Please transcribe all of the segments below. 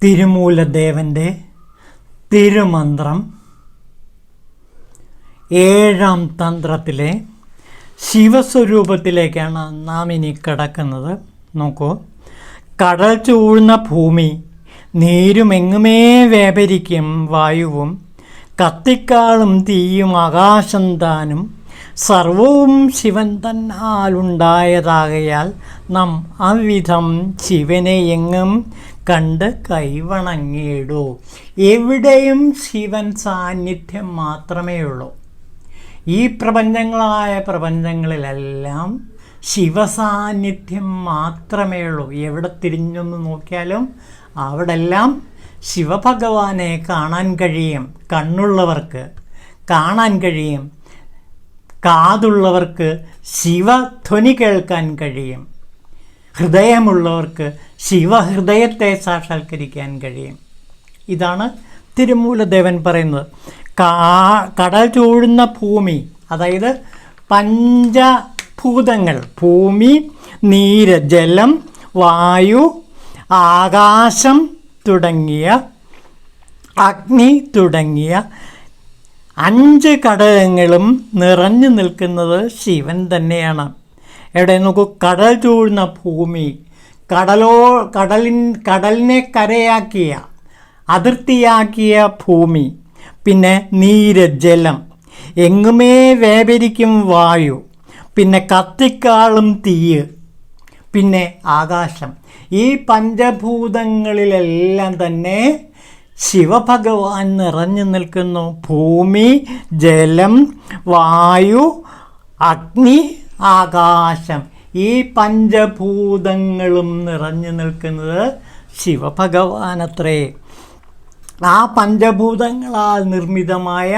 തിരുമൂലദേവൻ്റെ തിരുമന്ത്രം 7-ാം തന്ത്രത്തിലെ ശിവസ്വരൂപത്തിലേക്കാണ് നാം ഇനി കടക്കുന്നത്. നോക്കൂ, കടൽ ചൂഴ്ന്ന ഭൂമി, നീരുമെങ്ങുമേ വ്യാപരിക്കും വായുവും, കത്തിക്കാളും തീയും ആകാശം താനും, സർവവും ശിവൻ തന്നാലുണ്ടായതാകയാൽ നാം അവിധം ശിവനെ എങ്ങും കണ്ട് കൈവണങ്ങിയിടൂ. എവിടെയും ശിവൻ സാന്നിധ്യം മാത്രമേ ഉള്ളൂ. ഈ പ്രപഞ്ചങ്ങളിലെല്ലാം ശിവസാന്നിധ്യം മാത്രമേ ഉള്ളൂ. എവിടെ തിരിഞ്ഞൊന്ന് നോക്കിയാലും അവിടെല്ലാം ശിവഭഗവാനെ കാണാൻ കഴിയും. കണ്ണുള്ളവർക്ക് കാണാൻ കഴിയും, കാതുള്ളവർക്ക് ശിവധ്വനി കേൾക്കാൻ കഴിയും, ഹൃദയമുള്ളവർക്ക് ശിവഹൃദയത്തെ സാക്ഷാത്കരിക്കാൻ കഴിയും. ഇതാണ് തിരുമൂലദേവൻ പറയുന്നത്. കടൽ ചൂഴുന്ന ഭൂമി, അതായത് പഞ്ചഭൂതങ്ങൾ, ഭൂമി, നീര്, ജലം, വായു, ആകാശം തുടങ്ങിയ, അഗ്നി തുടങ്ങിയ 5 ഘടകങ്ങളും നിറഞ്ഞു നിൽക്കുന്നത് ശിവൻ തന്നെയാണ്. എവിടെ നോക്കൂ, കടൽ ചൂഴുന്ന ഭൂമി, കടലിനെ കരയാക്കിയ, അതിർത്തിയാക്കിയ ഭൂമി, പിന്നെ നീര്, ജലം, എങ്ങുമേ വ്യാപരിക്കും വായു, പിന്നെ കത്തിക്കാളും തീയ്, പിന്നെ ആകാശം. ഈ പഞ്ചഭൂതങ്ങളിലെല്ലാം തന്നെ ശിവഭഗവാൻ നിറഞ്ഞു നിൽക്കുന്നു. ഭൂമി, ജലം, വായു, അഗ്നി, ആകാശം, ഈ പഞ്ചഭൂതങ്ങളും നിറഞ്ഞു നിൽക്കുന്നത് ശിവഭഗവാനത്രേ. ആ പഞ്ചഭൂതങ്ങളാൽ നിർമ്മിതമായ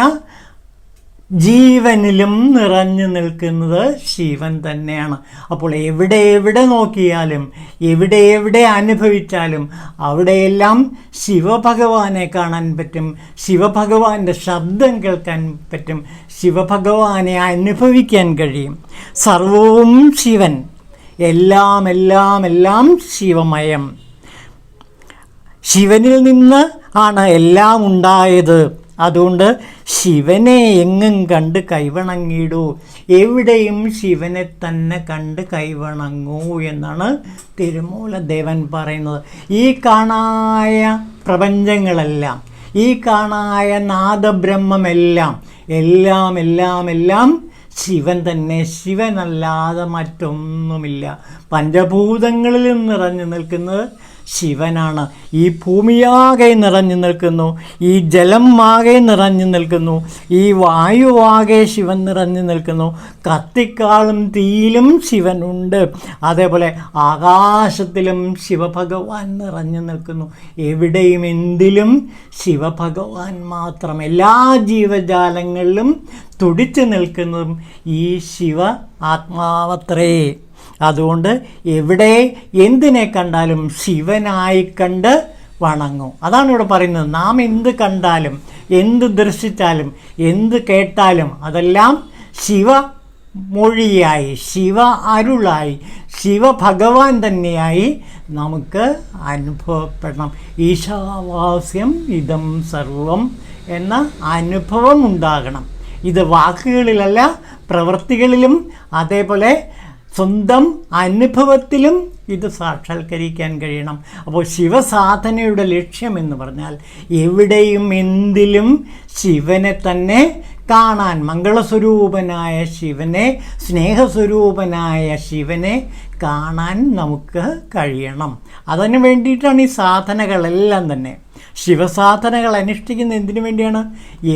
ജീവനിലും നിറഞ്ഞു നിൽക്കുന്നത് ശിവൻ തന്നെയാണ്. അപ്പോൾ എവിടെ നോക്കിയാലും, എവിടെ അനുഭവിച്ചാലും അവിടെയെല്ലാം ശിവഭഗവാനെ കാണാൻ പറ്റും, ശിവഭഗവാന്റെ ശബ്ദം കേൾക്കാൻ പറ്റും, ശിവഭഗവാനെ അനുഭവിക്കാൻ കഴിയും. സർവവും ശിവൻ, എല്ലാം ശിവമയം. ശിവനിൽ നിന്ന് ആണ് എല്ലാം ഉണ്ടായത്. അതുകൊണ്ട് ശിവനെ എങ്ങും കണ്ട് കൈവണങ്ങിയിടൂ. എവിടെയും ശിവനെ തന്നെ കണ്ട് കൈവണങ്ങൂ എന്നാണ് തിരുമൂലദേവൻ പറയുന്നത്. ഈ കാണായ പ്രപഞ്ചങ്ങളെല്ലാം, ഈ കാണായ നാദബ്രഹ്മമെല്ലാം എല്ലാം ശിവൻ തന്നെ. ശിവനല്ലാതെ മറ്റൊന്നുമില്ല. പഞ്ചഭൂതങ്ങളിലും നിറഞ്ഞു നിൽക്കുന്നത് ശിവനാണ്. ഈ ഭൂമിയാകെ നിറഞ്ഞു നിൽക്കുന്നു, ഈ ജലം ആകെ നിറഞ്ഞു നിൽക്കുന്നു, ഈ വായുവാകെ ശിവൻ നിറഞ്ഞു നിൽക്കുന്നു, കത്തിക്കാളും തീയിലും ശിവനുണ്ട്. അതേപോലെ ആകാശത്തിലും ശിവഭഗവാൻ നിറഞ്ഞു നിൽക്കുന്നു. എവിടെയും എന്തിലും ശിവഭഗവാൻ മാത്രം. എല്ലാ ജീവജാലങ്ങളിലും തുടിച്ചു നിൽക്കുന്നതും ഈ ശിവ ആത്മാവത്രേ. അതുകൊണ്ട് എവിടെ എന്തിനെ കണ്ടാലും ശിവനായി കണ്ട് വണങ്ങും. അതാണ് ഇവിടെ പറയുന്നത്. നാം എന്ത് കണ്ടാലും, എന്ത് ദർശിച്ചാലും, എന്ത് കേട്ടാലും അതെല്ലാം ശിവമൊഴിയായി, ശിവ അരുളായി, ശിവഭഗവാൻ തന്നെയായി നമുക്ക് അനുഭവപ്പെടണം. ഈശാവാസ്യം ഇദം സർവം എന്ന അനുഭവം ഉണ്ടാകണം. ഇത് വാക്കുകളിലല്ല, പ്രവൃത്തികളിലും അതേപോലെ സ്വന്തം അനുഭവത്തിലും ഇത് സാക്ഷാത്കരിക്കാൻ കഴിയണം. അപ്പോൾ ശിവസാധനയുടെ ലക്ഷ്യമെന്ന് പറഞ്ഞാൽ എവിടെയും എന്തിലും ശിവനെ തന്നെ കാണാൻ, മംഗളസ്വരൂപനായ ശിവനെ, സ്നേഹസ്വരൂപനായ ശിവനെ കാണാൻ നമുക്ക് കഴിയണം. അതിനു വേണ്ടിയിട്ടാണ് ഈ സാധനകളെല്ലാം തന്നെ. ശിവസാധനകൾ അനുഷ്ഠിക്കുന്ന എന്തിനു വേണ്ടിയാണ്?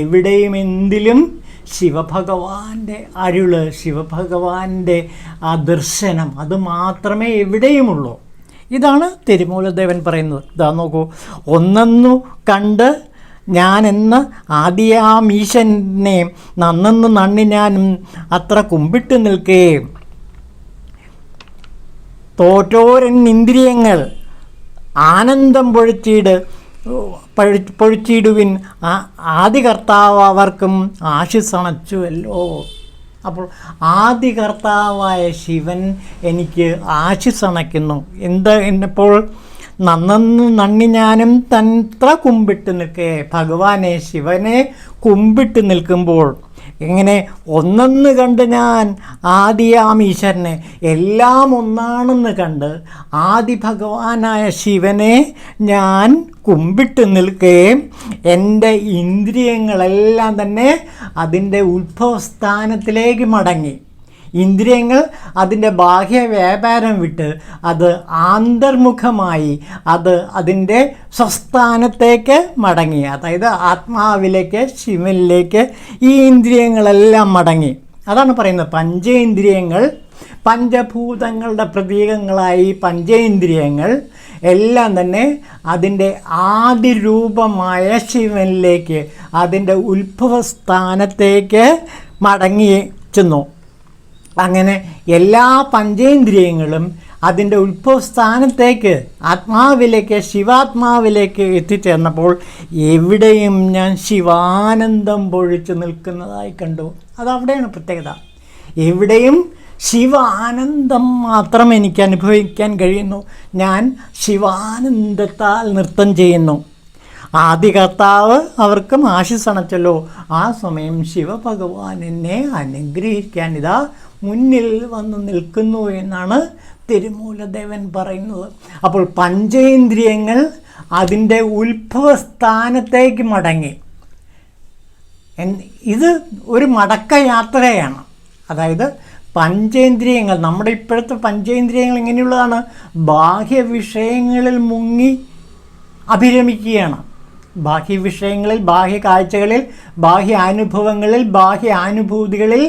എവിടെയും എന്തിലും ശിവഭഗവാന്റെ അരുള്, ശിവഭഗവാന്റെ ആ ദർശനം, അത് മാത്രമേ എവിടെയുമുള്ളൂ. ഇതാണ് തിരുമൂലദേവൻ പറയുന്നത്. ഇതാ നോക്കൂ, ഒന്നെന്നു കണ്ട് ഞാനെന്ന ആദിയാമീശനെ നന്നെന്ന് നന്ദി ഞാനും അത്ര കുമ്പിട്ട് നിൽക്കേ, തോറ്റോരൻ ഇന്ദ്രിയങ്ങൾ ആനന്ദം പൊഴിച്ചിടുവിൻ, ആദികർത്താവ് അവർക്കും ആശിസണച്ചുവല്ലോ. അപ്പോൾ ആദികർത്താവായ ശിവൻ എനിക്ക് ആശിസണയ്ക്കുന്നു. എന്നപ്പോൾ നന്ദി ഞാനും തന്ത്ര കുമ്പിട്ട് നിൽക്കേ. ഭഗവാനെ ശിവനെ കുമ്പിട്ട് നിൽക്കുമ്പോൾ ഇങ്ങനെ ഒന്നെന്ന് കണ്ട് ഞാൻ ആദിയാം ഈശ്വരനെ എല്ലാം ഒന്നാണെന്ന് കണ്ട് ആദി ഭഗവാനായ ശിവനെ ഞാൻ കുമ്പിട്ട് നിൽക്കുകയും എൻ്റെ ഇന്ദ്രിയങ്ങളെല്ലാം തന്നെ അതിൻ്റെ ഉത്ഭവസ്ഥാനത്തിലേക്ക് മടങ്ങി. ഇന്ദ്രിയങ്ങൾ അതിൻ്റെ ബാഹ്യ വ്യാപാരം വിട്ട് അത് ആന്തർമുഖമായി അത് അതിൻ്റെ സ്വസ്ഥാനത്തേക്ക് മടങ്ങി. അതായത് ആത്മാവിലേക്ക്, ശിവനിലേക്ക് ഈ ഇന്ദ്രിയങ്ങളെല്ലാം മടങ്ങി. അതാണ് പറയുന്നത് പഞ്ചേന്ദ്രിയങ്ങൾ, പഞ്ചഭൂതങ്ങളുടെ പ്രതീകങ്ങളായി പഞ്ചേന്ദ്രിയങ്ങൾ എല്ലാം തന്നെ അതിൻ്റെ ആദിരൂപമായ ശിവനിലേക്ക്, അതിൻ്റെ ഉത്ഭവസ്ഥാനത്തേക്ക് മടങ്ങി ചെന്നു. അങ്ങനെ എല്ലാ പഞ്ചേന്ദ്രിയങ്ങളും അതിൻ്റെ ഉത്ഭവസ്ഥാനത്തേക്ക്, ആത്മാവിലേക്ക്, ശിവാത്മാവിലേക്ക് എത്തിച്ചേർന്നപ്പോൾ എവിടെയും ഞാൻ ശിവാനന്ദം പൊഴിച്ച് നിൽക്കുന്നതായി കണ്ടു. അതവിടെയാണ് പ്രത്യേകത. എവിടെയും ശിവാനന്ദം മാത്രം എനിക്ക് അനുഭവിക്കാൻ കഴിയുന്നു. ഞാൻ ശിവാനന്ദത്താൽ നൃത്തം ചെയ്യുന്നു. ആദികർത്താവ് അവർക്കും ആശിസണച്ചല്ലോ. ആ സമയം ശിവഭഗവാൻ എന്നെ അനുഗ്രഹിക്കാൻ ഇതാ മുന്നിൽ വന്ന് നിൽക്കുന്നു എന്നാണ് തിരുമൂലദേവൻ പറയുന്നത്. അപ്പോൾ പഞ്ചേന്ദ്രിയങ്ങൾ അതിൻ്റെ ഉത്ഭവസ്ഥാനത്തേക്ക് മടങ്ങി. ഇത് ഒരു മടക്ക യാത്രയാണ്. അതായത് പഞ്ചേന്ദ്രിയങ്ങൾ, നമ്മുടെ ഇപ്പോഴത്തെ പഞ്ചേന്ദ്രിയങ്ങൾ എങ്ങനെയുള്ളതാണ്? ബാഹ്യ വിഷയങ്ങളിൽ മുങ്ങി അഭിരമിക്കുകയാണ്. ബാഹ്യ വിഷയങ്ങളിൽ, ബാഹ്യ കാഴ്ചകളിൽ, ബാഹ്യ അനുഭവങ്ങളിൽ, ബാഹ്യ അനുഭൂതികളിൽ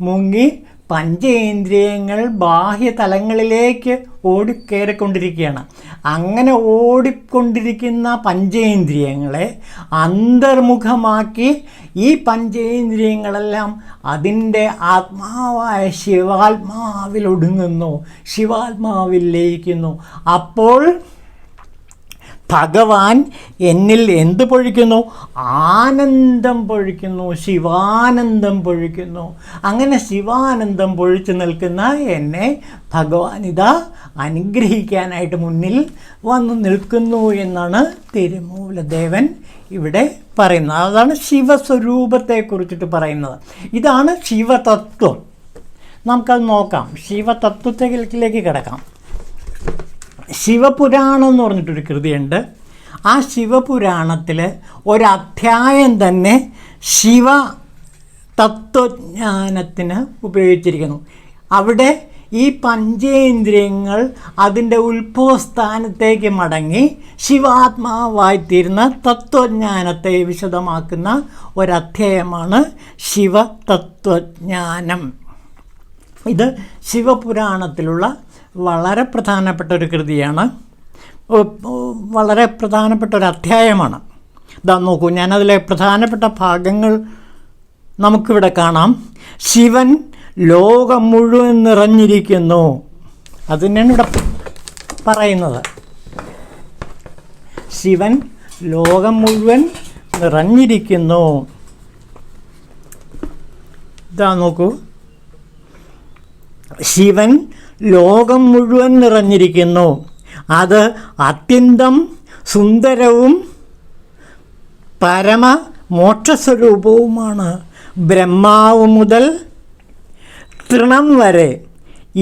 മുങ്ങി പഞ്ചേന്ദ്രിയങ്ങൾ ബാഹ്യ തലങ്ങളിലേക്ക് ഓടിക്കയറിക്കൊണ്ടിരിക്കുകയാണ്. അങ്ങനെ ഓടിക്കൊണ്ടിരിക്കുന്ന പഞ്ചേന്ദ്രിയങ്ങളെ അന്തർമുഖമാക്കി ഈ പഞ്ചേന്ദ്രിയങ്ങളെല്ലാം അതിൻ്റെ ആത്മാവായ ശിവാത്മാവിൽ ഒടുങ്ങുന്നു, ശിവാത്മാവിൽ ലയിക്കുന്നു. അപ്പോൾ ഭഗവാൻ എന്നിൽ എന്ത് പൊഴിക്കുന്നു? ആനന്ദം പൊഴിക്കുന്നു, ശിവാനന്ദം പൊഴിക്കുന്നു. അങ്ങനെ ശിവാനന്ദം പൊഴിച്ചു നിൽക്കുന്ന എന്നെ ഭഗവാൻ ഇതാ അനുഗ്രഹിക്കാനായിട്ട് മുന്നിൽ വന്നു നിൽക്കുന്നു എന്നാണ് തിരുമൂലദേവൻ ഇവിടെ പറയുന്നത്. അതാണ് ശിവസ്വരൂപത്തെക്കുറിച്ചിട്ട് പറയുന്നത്. ഇതാണ് ശിവതത്വം. നമുക്കത് നോക്കാം. ശിവതത്വത്തിലേക്ക് കിടക്കാം. ശിവപുരാണം എന്ന് പറഞ്ഞിട്ടൊരു കൃതിയുണ്ട്. ആ ശിവപുരാണത്തിൽ ഒരധ്യായം തന്നെ ശിവ തത്വജ്ഞാനത്തിന് ഉപയോഗിച്ചിരിക്കുന്നു. അവിടെ ഈ പഞ്ചേന്ദ്രിയങ്ങൾ അതിൻ്റെ ഉത്ഭവസ്ഥാനത്തേക്ക് മടങ്ങി ശിവാത്മാവായിത്തീരുന്ന തത്വജ്ഞാനത്തെ വിശദമാക്കുന്ന ഒരധ്യായമാണ് ശിവതത്വജ്ഞാനം. ഇത് ശിവപുരാണത്തിലുള്ള വളരെ പ്രധാനപ്പെട്ട ഒരു കൃതിയാണ്, വളരെ പ്രധാനപ്പെട്ട ഒരു അധ്യായമാണ്. ഇതാ നോക്കൂ, ഞാനതിലെ പ്രധാനപ്പെട്ട ഭാഗങ്ങൾ നമുക്കിവിടെ കാണാം. ശിവൻ ലോകം മുഴുവൻ നിറഞ്ഞിരിക്കുന്നു. അത് തന്നെയാണ് ഇവിടെ പറയുന്നത്. ശിവൻ ലോകം മുഴുവൻ നിറഞ്ഞിരിക്കുന്നു. ഇതാ നോക്കൂ, ശിവൻ ലോകം മുഴുവൻ നിറഞ്ഞിരിക്കുന്നു. അത് അത്യന്തം സുന്ദരവും പരമ മോക്ഷസ്വരൂപവുമാണ്. ബ്രഹ്മാവ് മുതൽ തൃണം വരെ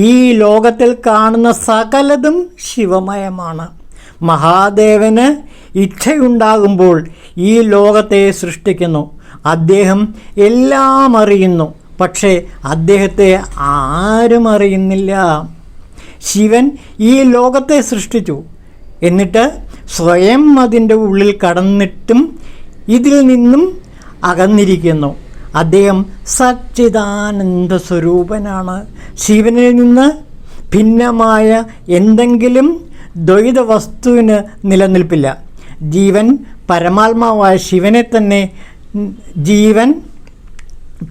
ഈ ലോകത്തിൽ കാണുന്ന സകലതും ശിവമയമാണ്. മഹാദേവന് ഇച്ഛയുണ്ടാകുമ്പോൾ ഈ ലോകത്തെ സൃഷ്ടിക്കുന്നു. അദ്ദേഹം എല്ലാം അറിയുന്നു, പക്ഷേ അദ്ദേഹത്തെ ആരും അറിയുന്നില്ല. ശിവൻ ഈ ലോകത്തെ സൃഷ്ടിച്ചു, എന്നിട്ട് സ്വയം അതിൻ്റെ ഉള്ളിൽ കടന്നിട്ടും ഇതിൽ നിന്നും അകന്നിരിക്കുന്നു. അദ്ദേഹം സച്ചിദാനന്ദ സ്വരൂപനാണ്. ശിവനിൽ നിന്ന് ഭിന്നമായ എന്തെങ്കിലും ദ്വൈത വസ്തുവിന് നിലനിൽപ്പില്ല. ജീവൻ പരമാത്മാവായ ശിവനെ തന്നെ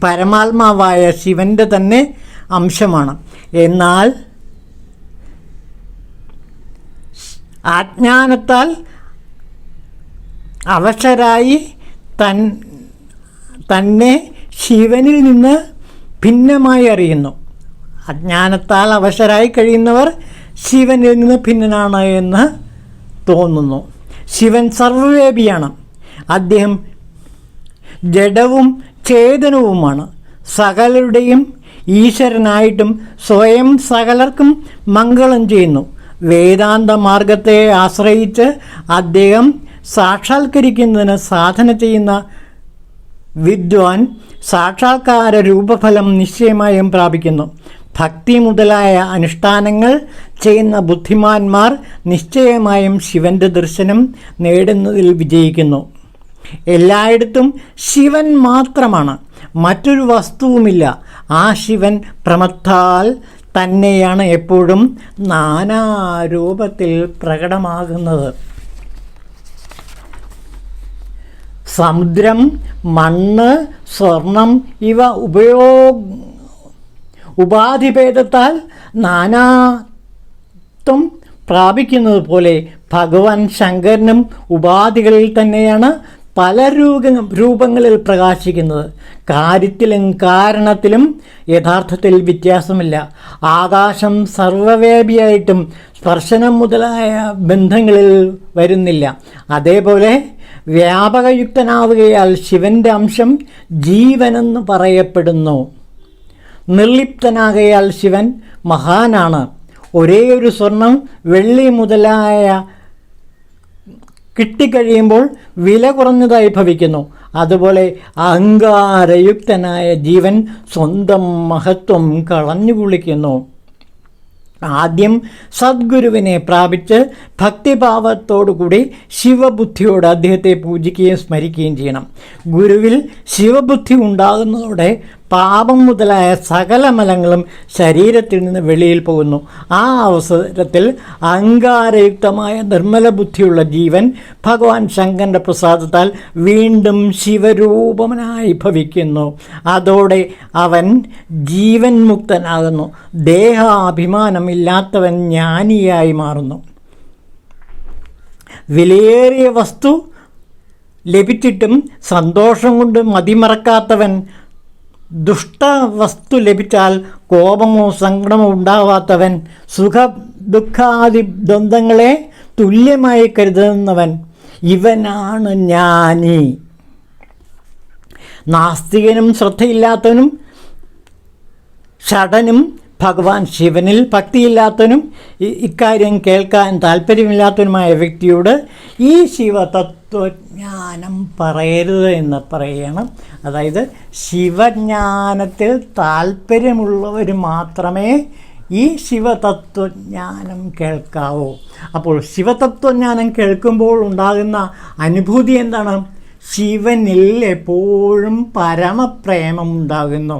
പരമാത്മാവായ ശിവൻ്റെ തന്നെ അംശമാണ്. എന്നാൽ അജ്ഞാനത്താൽ അവശരായി തന്നെ ശിവനിൽ നിന്ന് ഭിന്നമായി അറിയുന്നു. അജ്ഞാനത്താൽ അവശരായി കഴിയുന്നവർ ശിവനിൽ നിന്ന് ഭിന്നനാണ് എന്ന് തോന്നുന്നു. ശിവൻ സർവ്വവ്യാപിയാണ്. അദ്ദേഹം ജഡവും ചേതനവുമാണ്. സകലരുടെയും ഈശ്വരനായിട്ടും സ്വയം സകലർക്കും മംഗളം ചെയ്യുന്നു. വേദാന്ത മാർഗത്തെ ആശ്രയിച്ച് അദ്ദേഹം സാക്ഷാത്കരിക്കുന്നതിന് സാധന ചെയ്യുന്ന വിദ്വാൻ സാക്ഷാത്കാര രൂപഫലം നിശ്ചയമായും പ്രാപിക്കുന്നു. ഭക്തി മുതലായ അനുഷ്ഠാനങ്ങൾ ചെയ്യുന്ന ബുദ്ധിമാന്മാർ നിശ്ചയമായും ശിവൻ്റെ ദർശനം നേടുന്നതിൽ വിജയിക്കുന്നു. എല്ലായിടത്തും ശിവൻ മാത്രമാണ്, മറ്റൊരു വസ്തുവുമില്ല. ആ ശിവൻ പ്രമത്താൽ തന്നെയാണ് എപ്പോഴും നാനാരൂപത്തിൽ പ്രകടമാകുന്നത്. സമുദ്രം, മണ്ണ്, സ്വർണം ഇവ ഉപാധിഭേദത്താൽ നാനാത്വം പ്രാപിക്കുന്നത് പോലെ ഭഗവാൻ ശങ്കരനും ഉപാധികളിൽ തന്നെയാണ് പല രൂപങ്ങളിൽ പ്രകാശിക്കുന്നത്. കാര്യത്തിലും കാരണത്തിലും യഥാർത്ഥത്തിൽ വ്യത്യാസമില്ല. ആകാശം സർവ്വവ്യാപിയായിട്ടും സ്പർശനം മുതലായ ബന്ധങ്ങളിൽ വരുന്നില്ല. അതേപോലെ വ്യാപകയുക്തനാവുകയാൽ ശിവൻ്റെ അംശം ജീവനെന്ന് പറയപ്പെടുന്നു. നിർലിപ്തനാകയാൽ ശിവൻ മഹാനാണ്. ഒരേയൊരു സ്വർണം, വെള്ളി മുതലായ കിട്ടിക്കഴിയുമ്പോൾ വില കുറഞ്ഞതായി ഭവിക്കുന്നു. അതുപോലെ അഹങ്കാരയുക്തനായ ജീവൻ സ്വന്തം മഹത്വം കളഞ്ഞു കുളിക്കുന്നു. ആദ്യം സദ്ഗുരുവിനെ പ്രാപിച്ച് ഭക്തിഭാവത്തോടുകൂടി ശിവബുദ്ധിയോട് അദ്ദേഹത്തെ പൂജിക്കുകയും സ്മരിക്കുകയും ചെയ്യണം. ഗുരുവിൽ ശിവബുദ്ധി ഉണ്ടാകുന്നതോടെ പാപം മുതലായ സകല മലങ്ങളും ശരീരത്തിൽ നിന്ന് വെളിയിൽ പോകുന്നു. ആ അവസരത്തിൽ അഹങ്കാരയുക്തമായ നിർമ്മല ബുദ്ധിയുള്ള ജീവൻ ഭഗവാൻ ശങ്കരൻ്റെ പ്രസാദത്താൽ വീണ്ടും ശിവരൂപനായി ഭവിക്കുന്നു. അതോടെ അവൻ ജീവൻ മുക്തനാകുന്നു. ദേഹാഭിമാനമില്ലാത്തവൻ ജ്ഞാനിയായി മാറുന്നു. വിലയേറിയ വസ്തു ലഭിച്ചിട്ടും സന്തോഷം കൊണ്ട് മതിമറക്കാത്തവൻ, ദുഷ്ടവസ്തു ലഭിച്ചാൽ കോപമോ സങ്കടമോ ഉണ്ടാവാത്തവൻ, സുഖ ദുഃഖാദി ദ്വന്ദ്ങ്ങളെ തുല്യമായി കരുതുന്നവൻ, ഇവനാണ് ജ്ഞാനി. നാസ്തികനും ശ്രദ്ധയില്ലാത്തവനും ഷടനും ഭഗവാൻ ശിവനിൽ ഭക്തിയില്ലാത്തവനും ഇക്കാര്യം കേൾക്കാൻ താല്പര്യമില്ലാത്തവനുമായ വ്യക്തിയോട് ഈ ശിവതത്വജ്ഞാനം പറയരുത് എന്ന് പറയുകയാണ്. അതായത് ശിവജ്ഞാനത്തിൽ താല്പര്യമുള്ളവർ മാത്രമേ ഈ ശിവതത്വജ്ഞാനം കേൾക്കാവൂ. അപ്പോൾ ശിവതത്വജ്ഞാനം കേൾക്കുമ്പോൾ ഉണ്ടാകുന്ന അനുഭൂതി എന്താണ്? ശിവനിൽ എപ്പോഴും പരമപ്രേമം ഉണ്ടാകുന്നു.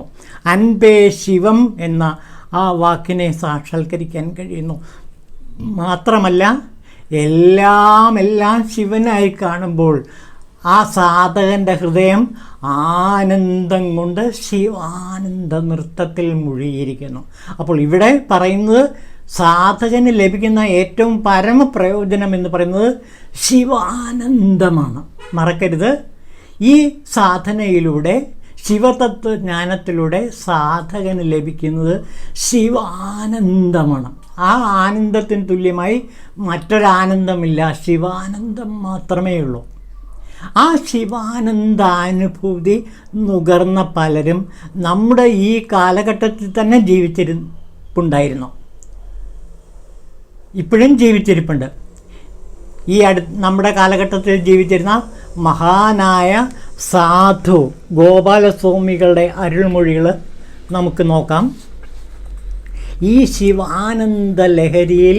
അൻപേ ശിവം എന്ന ആ വാക്കിനെ സാക്ഷാത്കരിക്കാൻ കഴിയുന്നു. മാത്രമല്ല എല്ലാം ശിവനായി കാണുമ്പോൾ ആ സാധകൻ്റെ ഹൃദയം ആനന്ദം കൊണ്ട് ശിവാനന്ദ നൃത്തത്തിൽ മുഴുകിയിരിക്കുന്നു. അപ്പോൾ ഇവിടെ പറയുന്നത് സാധകന് ലഭിക്കുന്ന ഏറ്റവും പരമപ്രയോജനം എന്ന് പറയുന്നത് ശിവാനന്ദമാണ്. മറക്കരുത്, ഈ സാധനയിലൂടെ ശിവതത്വജ്ഞാനത്തിലൂടെ സാധകന് ലഭിക്കുന്നത് ശിവാനന്ദമാണ്. ആ ആനന്ദത്തിന് തുല്യമായി മറ്റൊരാനന്ദമില്ല, ശിവാനന്ദം മാത്രമേ ഉള്ളൂ. ആ ശിവാനന്ദാനുഭൂതി നുകർന്ന പലരും നമ്മുടെ ഈ കാലഘട്ടത്തിൽ തന്നെ ജീവിച്ചിരിപ്പുണ്ടായിരുന്നു, ഇപ്പോഴും ജീവിച്ചിരിപ്പുണ്ട്. ഈ നമ്മുടെ കാലഘട്ടത്തിൽ ജീവിച്ചിരുന്ന മഹാനായ സാധു ഗോപാലസ്വാമികളുടെ അരുൾമൊഴികൾ നമുക്ക് നോക്കാം. ഈ ശിവാനന്ദ ലഹരിയിൽ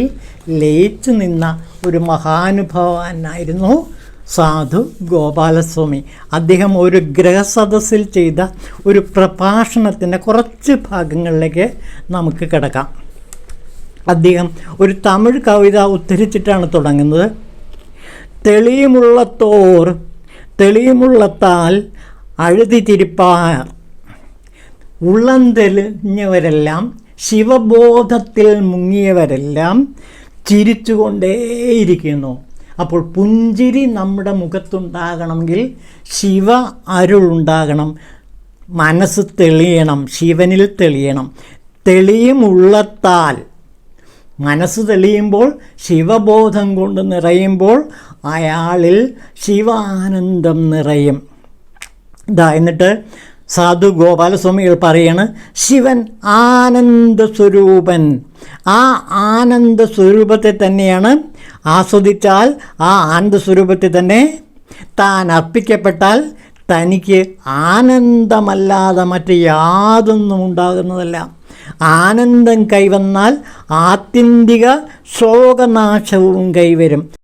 ലയിച്ചു നിന്ന ഒരു മഹാനുഭാവനായിരുന്നു സാധു ഗോപാലസ്വാമി. അദ്ദേഹം ഒരു ഗൃഹസദസ്സിൽ ചെയ്ത ഒരു പ്രഭാഷണത്തിൻ്റെ കുറച്ച് ഭാഗങ്ങളിലേക്ക് നമുക്ക് കിടക്കാം. അദ്ദേഹം ഒരു തമിഴ് കവിത ഉദ്ധരിച്ചിട്ടാണ് തുടങ്ങുന്നത്. തെളിയുമുള്ളത്താൽ അഴുതി തിരിപ്പാർ ഉള്ളം തെളിഞ്ഞവരെല്ലാം, ശിവബോധത്തിൽ മുങ്ങിയവരെല്ലാം, ചിരിച്ചുകൊണ്ടേയിരിക്കുന്നു. അപ്പോൾ പുഞ്ചിരി നമ്മുടെ മുഖത്തുണ്ടാകണമെങ്കിൽ ശിവ അരുളുണ്ടാകണം, മനസ്സ് തെളിയണം, ശിവനിൽ തെളിയണം. തെളിയുമുള്ളത്താൽ മനസ്സ് തെളിയുമ്പോൾ, ശിവബോധം കൊണ്ട് നിറയുമ്പോൾ അയാളിൽ ശിവാനന്ദം നിറയും. എന്നിട്ട് സാധു ഗോപാലസ്വാമികൾ പറയാണ്, ശിവൻ ആനന്ദ സ്വരൂപൻ. ആ ആനന്ദ സ്വരൂപത്തെ തന്നെയാണ് ആസ്വദിച്ചാൽ, ആ ആനന്ദ സ്വരൂപത്തെ തന്നെ താൻ അർപ്പിക്കപ്പെട്ടാൽ തനിക്ക് ആനന്ദമല്ലാതെ മറ്റ് യാതൊന്നും ഉണ്ടാകുന്നതല്ല. ആനന്ദം കൈവന്നാൽ ആത്യന്തിക ശോകനാശവും കൈവരും.